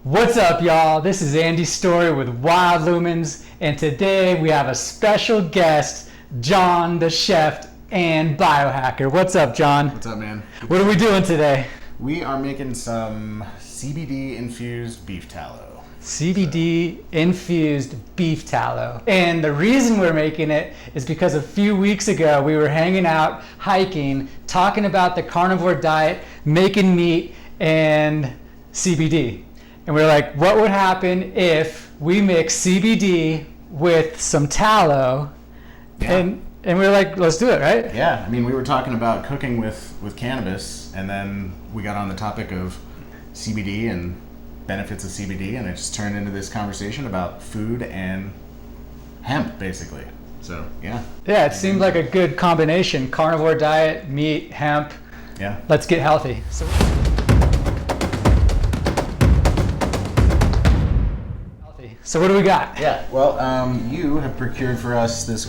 What's up, y'all? This is Andy Story with Wild Lumens, and today we have a special guest, John the chef and biohacker. What's up, John? What's up, man? What are we doing today? We are making some CBD infused beef tallow. CBD infused beef tallow. And the reason we're making it is because a few weeks ago we were hanging out, hiking, talking about the carnivore diet, making meat, and CBD. And we were like, what would happen if we mix CBD with some tallow? Yeah. And we were like, let's do it, right? Yeah, I mean, we were talking about cooking with cannabis, and then we got on the topic of CBD and benefits of CBD, and it just turned into this conversation about food and hemp, basically. So, yeah. Yeah, it seemed like a good combination. Carnivore diet, meat, hemp. Yeah. Let's get healthy. So what do we got? Yeah, well, you have procured for us these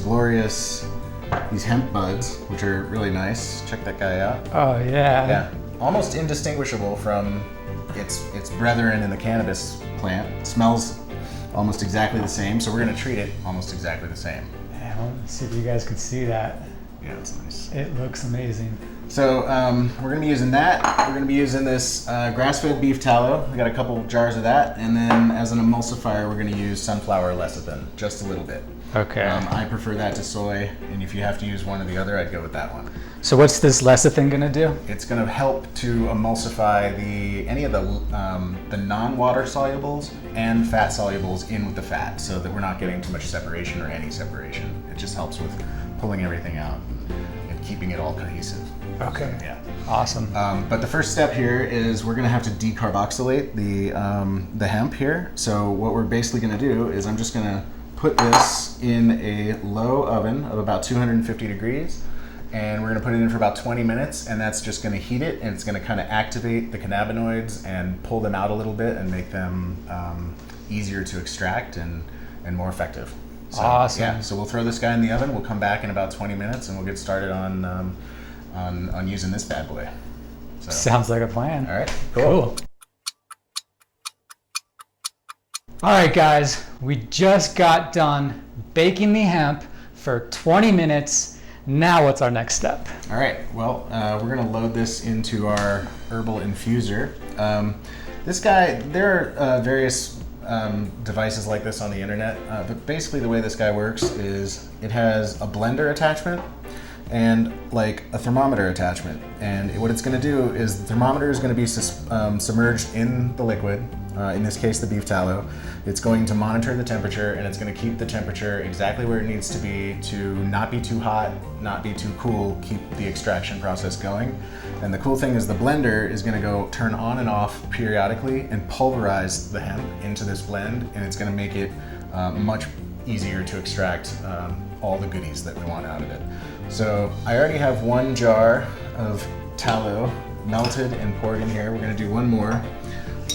hemp buds, which are really nice. Check that guy out. Oh, yeah. Yeah, almost indistinguishable from its brethren in the cannabis plant. It smells almost exactly the same, so we're gonna treat it almost exactly the same. Yeah, let's see if you guys can see that. Yeah, it's nice. It looks amazing. So we're gonna be using that. We're gonna be using this grass-fed beef tallow. We got a couple jars of that, and then as an emulsifier, we're gonna use sunflower lecithin, just a little bit. Okay. I prefer that to soy, and if you have to use one or the other, I'd go with that one. So what's this lecithin gonna do? It's gonna help to emulsify any of the non-water solubles and fat solubles in with the fat, so that we're not getting too much separation or any separation. It just helps with pulling everything out and keeping it all cohesive. Okay. So, yeah. Awesome. But the first step here is we're gonna have to decarboxylate the hemp here. So what we're basically gonna do is I'm just gonna put this in a low oven of about 250 degrees, and we're gonna put it in for about 20 minutes, and that's just gonna heat it, and it's gonna kind of activate the cannabinoids and pull them out a little bit and make them easier to extract and more effective. So, awesome. Yeah, so we'll throw this guy in the oven. We'll come back in about 20 minutes, and we'll get started on using this bad boy. So. Sounds like a plan. All right, cool. All right, guys, we just got done baking the hemp for 20 minutes. Now what's our next step? All right, well, we're gonna load this into our herbal infuser. This guy, there are various devices like this on the internet, but basically the way this guy works is it has a blender attachment and like a thermometer attachment. And what it's gonna do is the thermometer is gonna be submerged in the liquid, in this case the beef tallow. It's going to monitor the temperature, and it's gonna keep the temperature exactly where it needs to be to not be too hot, not be too cool, keep the extraction process going. And the cool thing is the blender is gonna go turn on and off periodically and pulverize the hemp into this blend, and it's gonna make it much easier to extract all the goodies that we want out of it. So I already have one jar of tallow melted and poured in here. We're gonna do one more.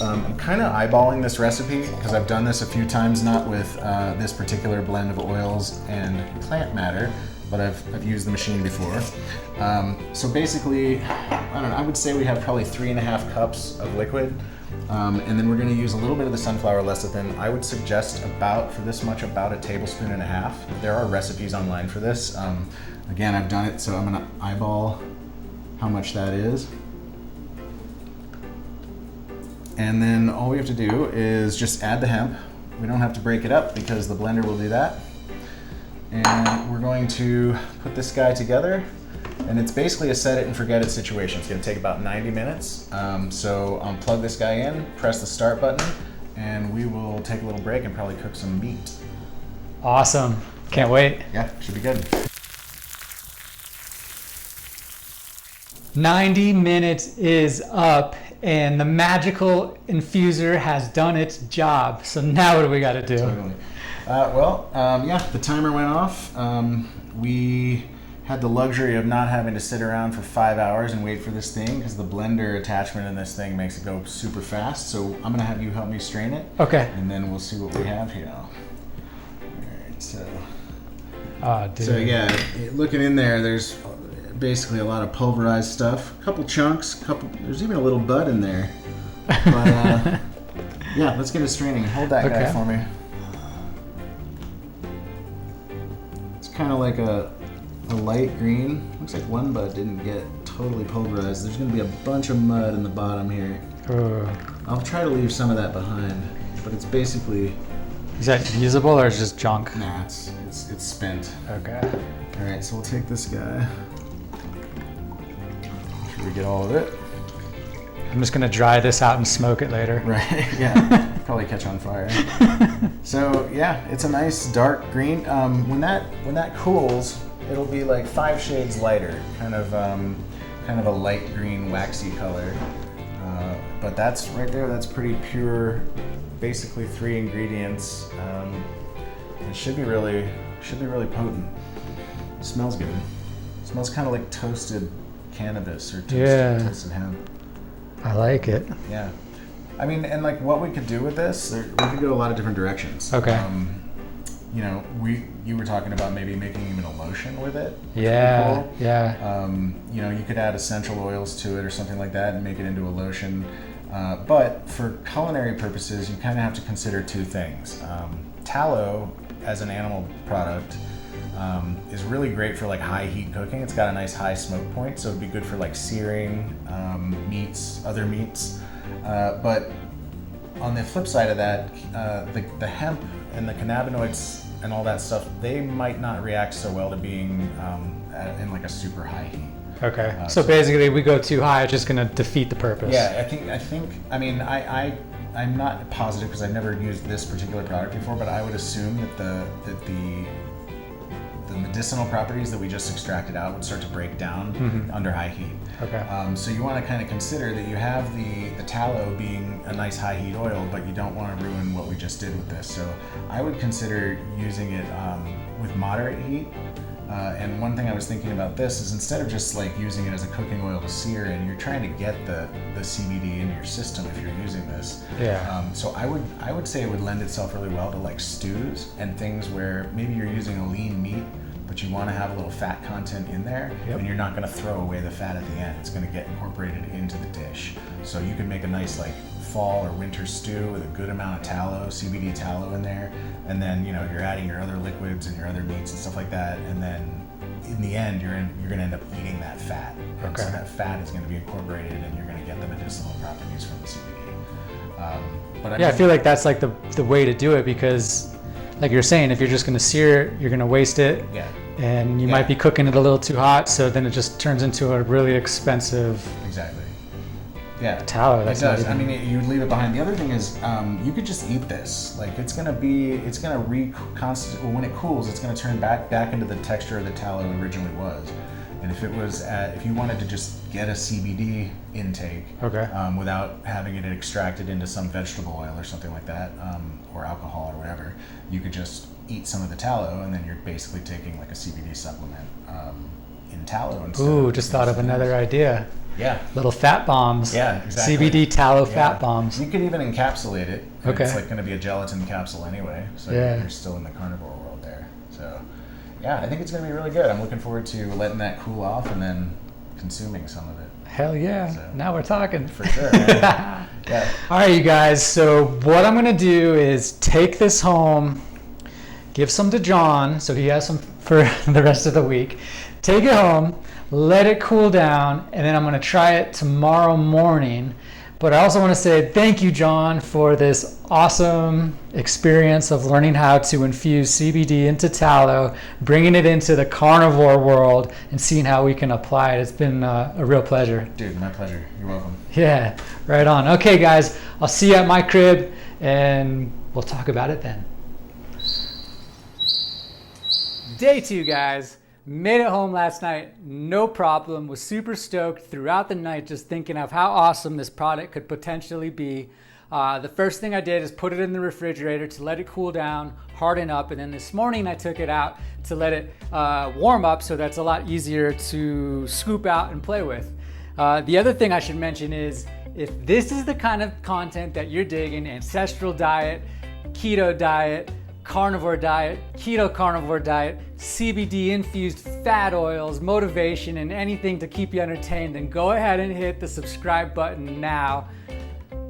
I'm kind of eyeballing this recipe because I've done this a few times, not with this particular blend of oils and plant matter, but I've used the machine before. So basically, I would say we have probably 3.5 cups of liquid. And then we're gonna use a little bit of the sunflower lecithin. I would suggest about 1.5 tablespoons. There are recipes online for this. Again, I've done it, so I'm gonna eyeball how much that is. And then all we have to do is just add the hemp. We don't have to break it up because the blender will do that. And we're going to put this guy together, and it's basically a set it and forget it situation. It's gonna take about 90 minutes. So plug this guy in, press the start button, and we will take a little break and probably cook some meat. Awesome. Can't wait. Yeah, should be good. 90 minutes is up, and the magical infuser has done its job. So now what do we got to do? Totally. Yeah, the timer went off. We had the luxury of not having to sit around for 5 hours and wait for this thing because the blender attachment in this thing makes it go super fast. So I'm gonna have you help me strain it. Okay. And then we'll see what we have here. All right, so. Dude. So yeah, looking in there, there's basically a lot of pulverized stuff. A couple chunks, there's even a little bud in there. But Yeah, let's get a straining. Hold that guy Okay. for me. It's kind of like a light green. Looks like one bud didn't get totally pulverized. There's going to be a bunch of mud in the bottom here. I'll try to leave some of that behind, but it's basically... Is that usable or is it just junk? Nah, it's spent. Okay. All right, so we'll take this guy. Make sure we get all of it. I'm just gonna dry this out and smoke it later. Right, yeah, probably catch on fire. So yeah, it's a nice dark green. When that cools, it'll be like 5 shades lighter, kind of a light green, waxy color. But that's right there. That's pretty pure. Basically 3 ingredients. It should be really potent. Smells good. Smells kind of like toasted cannabis or toasted hemp. I like it. Yeah. I mean, and like what we could do with this, we could go a lot of different directions. Okay. You know, you were talking about maybe making even a lotion with it. Yeah. Cool. Yeah. You know, you could add essential oils to it or something like that and make it into a lotion. But for culinary purposes, you kind of have to consider 2 things. Tallow, as an animal product, is really great for like high heat cooking. It's got a nice high smoke point, so it'd be good for like searing meats, other meats. But on the flip side of that, the hemp and the cannabinoids and all that stuff, they might not react so well to being in like a super high heat. Okay. So basically, we go too high, it's just gonna defeat the purpose. Yeah, I think. I mean, I'm not positive because I've never used this particular product before, but I would assume that the medicinal properties that we just extracted out would start to break down under high heat. Okay. So you want to kind of consider that you have the tallow being a nice high heat oil, but you don't want to ruin what we just did with this. So I would consider using it with moderate heat. And one thing I was thinking about this is instead of just like using it as a cooking oil to sear in, you're trying to get the CBD into your system if you're using this. Yeah. So I would say it would lend itself really well to like stews and things where maybe you're using a lean meat, but you want to have a little fat content in there, and you're not going to throw away the fat at the end. It's going to get incorporated into the dish. So you can make a nice like fall or winter stew with a good amount of tallow, CBD tallow in there, and then you're adding your other liquids and your other meats and stuff like that, and then in the end you're going to end up eating that fat. And so that fat is going to be incorporated, and you're going to get the medicinal properties from the CBD. But I feel like that's like the way to do it, because like you're saying, if you're just going to sear it, you're going to waste it. Yeah. And you might be cooking it a little too hot, so then it just turns into a really expensive tallow. It does. I mean, you leave it behind. The other thing is, you could just eat this. Like it's gonna reconstitute. Well, when it cools, it's gonna turn back into the texture the tallow originally was. And if you wanted to just get a CBD intake, without having it extracted into some vegetable oil or something like that, or alcohol or whatever, you could just eat some of the tallow, and then you're basically taking like a CBD supplement in tallow instead. Ooh, just thought of another idea. Yeah. Little fat bombs. Yeah, exactly. CBD tallow fat bombs. You could even encapsulate it. Okay. It's like going to be a gelatin capsule anyway, so you're still in the carnivore world there. So, yeah, I think it's going to be really good. I'm looking forward to letting that cool off and then consuming some of it. Hell yeah. So, now we're talking. For sure. Yeah. All right, you guys. So what I'm going to do is take this home, give some to John so he has some for the rest of the week. Take it home, let it cool down, and then I'm going to try it tomorrow morning. But I also want to say thank you, John, for this awesome experience of learning how to infuse CBD into tallow, bringing it into the carnivore world, and seeing how we can apply it. It's been a real pleasure. Dude, my pleasure. You're welcome. Yeah, right on. Okay, guys, I'll see you at my crib, and we'll talk about it then. Day 2, guys. Made it home last night, no problem. Was super stoked throughout the night, just thinking of how awesome this product could potentially be. The first thing I did is put it in the refrigerator to let it cool down, harden up, and then this morning I took it out to let it warm up, so that's a lot easier to scoop out and play with. The other thing I should mention is, if this is the kind of content that you're digging, ancestral diet, keto diet, carnivore diet, keto carnivore diet, CBD infused fat oils, motivation, and anything to keep you entertained, then go ahead and hit the subscribe button now.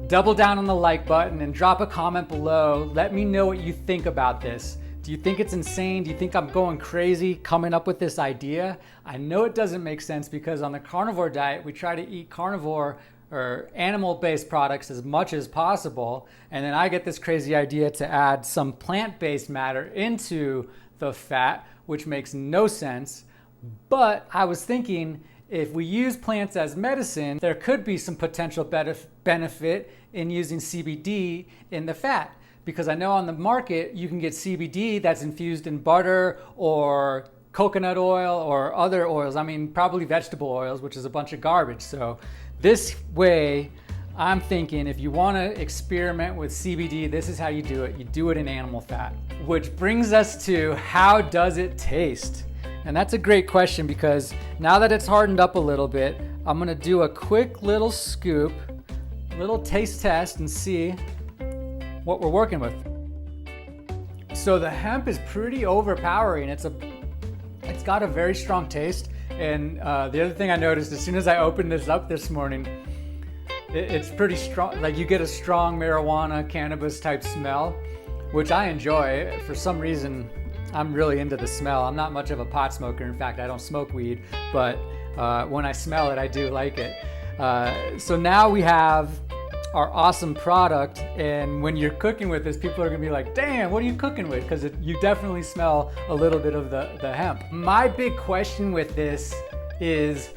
double down on the like button and drop a comment below. Let me know what you think about this. Do you think it's insane? Do you think I'm going crazy coming up with this idea? I know it doesn't make sense because on the carnivore diet, we try to eat carnivore or animal-based products as much as possible. And then I get this crazy idea to add some plant-based matter into the fat, which makes no sense. But I was thinking, if we use plants as medicine, there could be some potential benefit in using CBD in the fat. Because I know on the market, you can get CBD that's infused in butter or coconut oil or other oils. I mean, probably vegetable oils, which is a bunch of garbage. So this way, I'm thinking if you want to experiment with CBD, this is how you do it. You do it in animal fat. Which brings us to, how does it taste? And that's a great question, because now that it's hardened up a little bit, I'm gonna do a quick little scoop, little taste test, and see what we're working with. So the hemp is pretty overpowering. It's got a very strong taste. And the other thing I noticed, as soon as I opened this up this morning, it's pretty strong. Like, you get a strong marijuana, cannabis type smell, which I enjoy. For some reason, I'm really into the smell. I'm not much of a pot smoker. In fact, I don't smoke weed, but when I smell it, I do like it. So now we have our awesome product, and when you're cooking with this, people are gonna be like, damn, what are you cooking with? Because you definitely smell a little bit of the hemp. My big question with this is,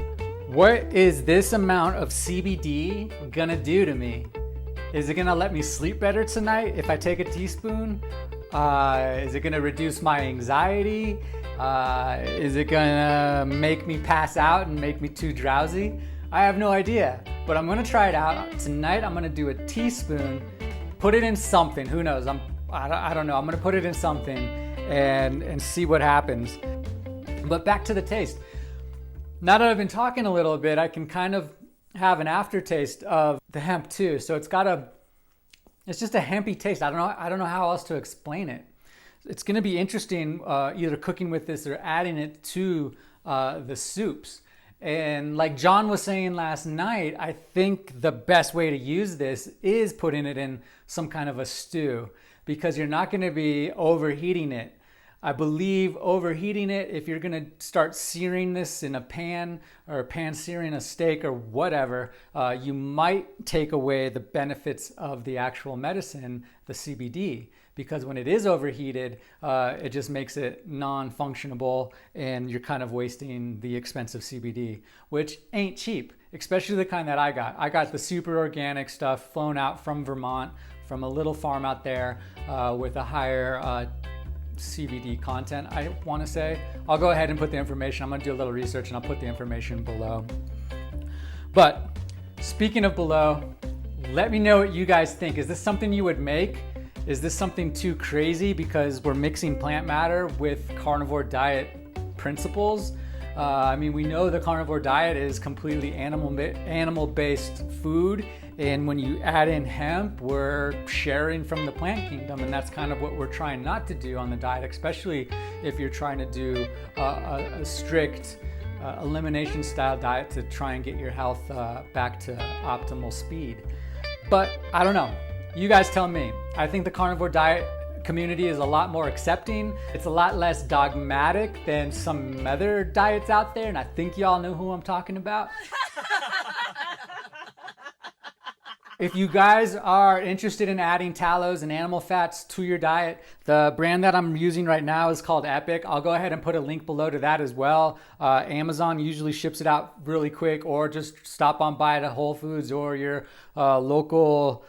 what is this amount of CBD gonna do to me? Is it gonna let me sleep better tonight if I take a teaspoon? Is it gonna reduce my anxiety? Is it gonna make me pass out and make me too drowsy? I have no idea, but I'm gonna try it out. Tonight I'm gonna do a teaspoon, put it in something, who knows, I don't know. I'm gonna put it in something and see what happens. But back to the taste. Now that I've been talking a little bit, I can kind of have an aftertaste of the hemp too. So it's just a hempy taste. I don't know how else to explain it. It's gonna be interesting either cooking with this or adding it to the soups. And like John was saying last night, I think the best way to use this is putting it in some kind of a stew, because you're not going to be overheating it. I believe overheating it, if you're going to start searing this in a pan, or pan searing a steak or whatever, you might take away the benefits of the actual medicine, the CBD. Because when it is overheated, it just makes it non-functionable, and you're kind of wasting the expensive CBD, which ain't cheap, especially the kind that I got. I got the super organic stuff flown out from Vermont, from a little farm out there with a higher CBD content, I want to say. I'll go ahead and put the information. I'm going to do a little research and I'll put the information below. But speaking of below, let me know what you guys think. Is this something you would make? Is this something too crazy because we're mixing plant matter with carnivore diet principles? I mean, we know the carnivore diet is completely animal-based food, and when you add in hemp, we're sharing from the plant kingdom, and that's kind of what we're trying not to do on the diet, especially if you're trying to do a strict elimination style diet to try and get your health back to optimal speed. But I don't know. You guys tell me. I think the carnivore diet community is a lot more accepting. It's a lot less dogmatic than some other diets out there, and I think y'all know who I'm talking about. If you guys are interested in adding tallows and animal fats to your diet, the brand that I'm using right now is called Epic. I'll go ahead and put a link below to that as well. Amazon usually ships it out really quick, or just stop on by to Whole Foods or your local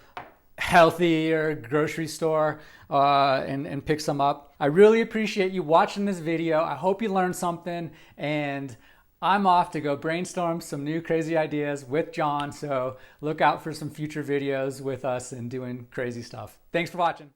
healthier grocery store and pick some up. I really appreciate you watching this video. I hope you learned something, and I'm off to go brainstorm some new crazy ideas with John, so look out for some future videos with us and doing crazy stuff. Thanks for watching.